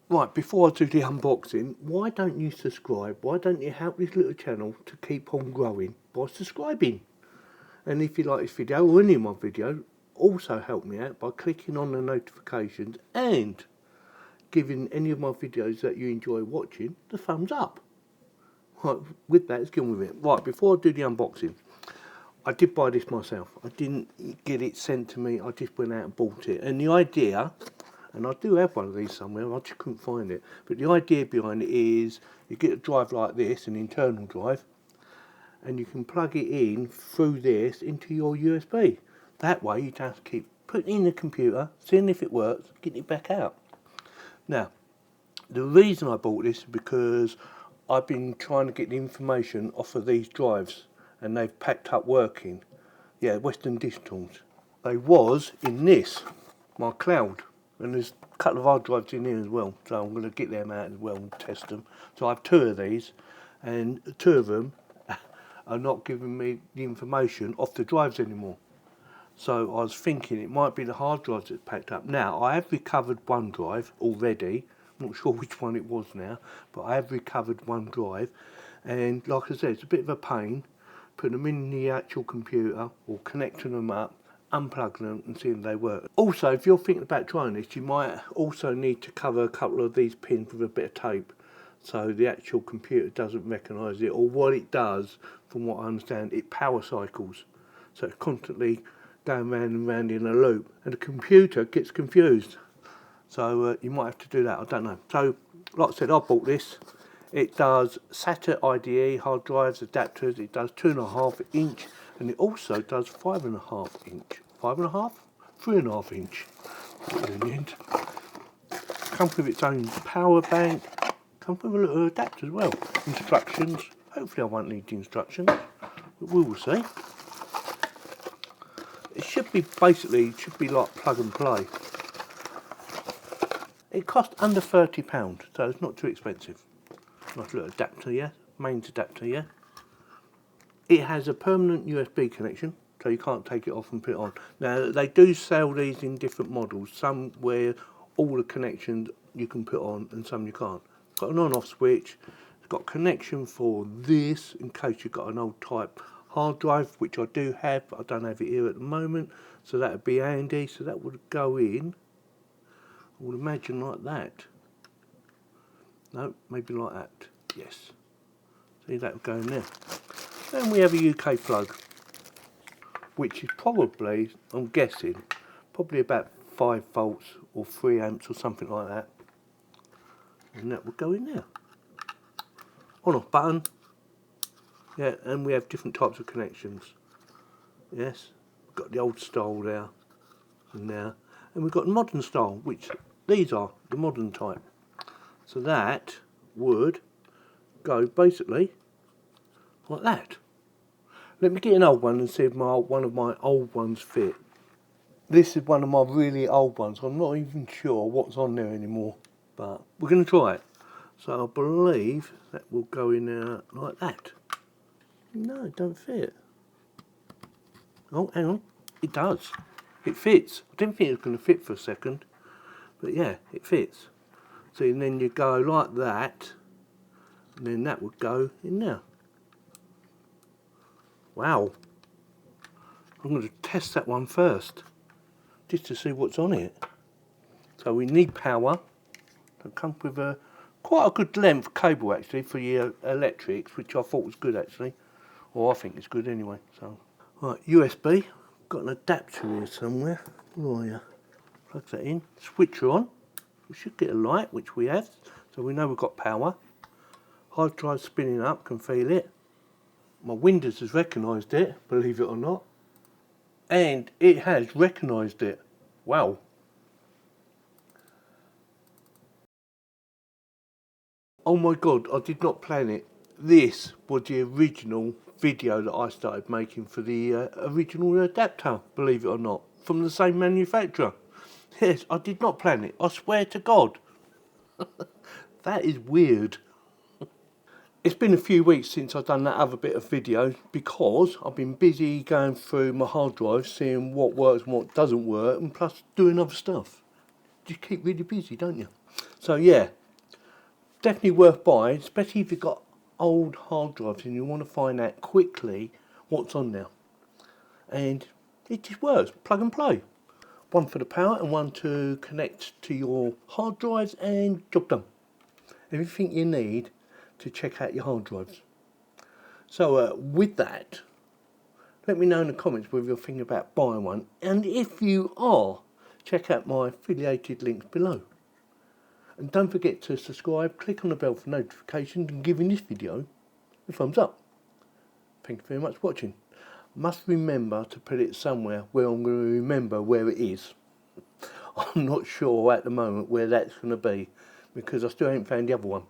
Right, before I do the unboxing, why don't you subscribe? Why don't you help this little channel to keep on growing by subscribing? And if you like this video or any of my videos, also help me out by clicking on the notifications and giving any of my videos that you enjoy watching the thumbs up. Right, with that, let's get on with it. Right, before I do the unboxing, I did buy this myself. I didn't get it sent to me, I just went out and bought it. And the idea, and I do have one of these somewhere, I just couldn't find it. But the idea behind it is you get a drive like this, an internal drive, and you can plug it in through this into your USB. That way you don't have to keep putting it in the computer, seeing if it works, getting it back out. Now, the reason I bought this is because I've been trying to get the information off of these drives and they've packed up working. Yeah, Western Digitals. They was in this, my cloud. And there's a couple of hard drives in here as well, so I'm going to get them out as well and test them. So I have two of these, and two of them are not giving me the information off the drives anymore. So I was thinking it might be the hard drives that's packed up. Now, I have recovered one drive already. I'm not sure which one it was now, but I have recovered one drive. And like I said, it's a bit of a pain putting them in the actual computer or connecting them up, unplug them and see if they work. Also, if you're thinking about trying this, you might also need to cover a couple of these pins with a bit of tape so the actual computer doesn't recognise it, or what it does, from what I understand, it power cycles. So it's constantly going round and round in a loop and the computer gets confused. So you might have to do that, I don't know. So like I said, I bought this. It does SATA IDE hard drives, adapters, it does 2.5 inch and it also does 5.5 inch. 5.5? 3.5 inch. In the end. Comes with its own power bank, comes with a little adapter as well. Instructions, hopefully I won't need the instructions, but we will see. It should be basically, it should be like plug and play. It cost under £30, so it's not too expensive. Nice little adapter, yeah, mains adapter, yeah. It has a permanent USB connection, so you can't take it off and put it on. Now, they do sell these in different models, some where all the connections you can put on and some you can't. It's got an on-off switch, it's got connection for this in case you've got an old type hard drive, which I do have, but I don't have it here at the moment, so that would be handy. So that would go in, I would imagine like that. No, maybe like that, yes. See, that would go in there. Then we have a UK plug, which is probably, I'm guessing, probably about 5 volts or 3 amps or something like that. And that would go in there. On-off button. Yeah, and we have different types of connections. Yes, we've got the old style there and there. And we've got the modern style, which these are the modern type. So that would go basically like that. Let me get an old one and see if one of my old ones fit. This is one of my really old ones. I'm not even sure what's on there anymore, but we're going to try it. So I believe that will go in there like that. No, it don't fit. Oh, hang on. It does. It fits. I didn't think it was going to fit for a second, but yeah, it fits. So and then you go like that, and then that would go in there. Wow. I'm going to test that one first, just to see what's on it. So we need power. It comes with a quite a good length cable actually for your electrics, which I thought was good actually. Or I think it's good anyway. So right, USB. Got an adapter here somewhere. Oh yeah. Plug that in. Switcher on. We should get a light, which we have. So we know we've got power. Hard drive spinning up, can feel it. My Windows has recognised it, believe it or not. And it has recognised it. Wow. Oh my god, I did not plan it. This was the original video that I started making for the original adapter, believe it or not, from the same manufacturer. Yes, I did not plan it, I swear to God. That is weird. It's been a few weeks since I've done that other bit of video because I've been busy going through my hard drive, seeing what works and what doesn't work, and plus doing other stuff. You keep really busy, don't you? So yeah, definitely worth buying, especially if you've got old hard drives and you want to find out quickly what's on there. And it just works, plug and play. One for the power and one to connect to your hard drives, and job done. Everything you need to check out your hard drives. So with that, let me know in the comments whether you're thinking about buying one, and if you are, check out my affiliated links below. And don't forget to subscribe, click on the bell for notifications, and giving this video a thumbs up. Thank you very much for watching. Must remember to put it somewhere where I'm going to remember where it is. I'm not sure at the moment where that's going to be, because I still haven't found the other one.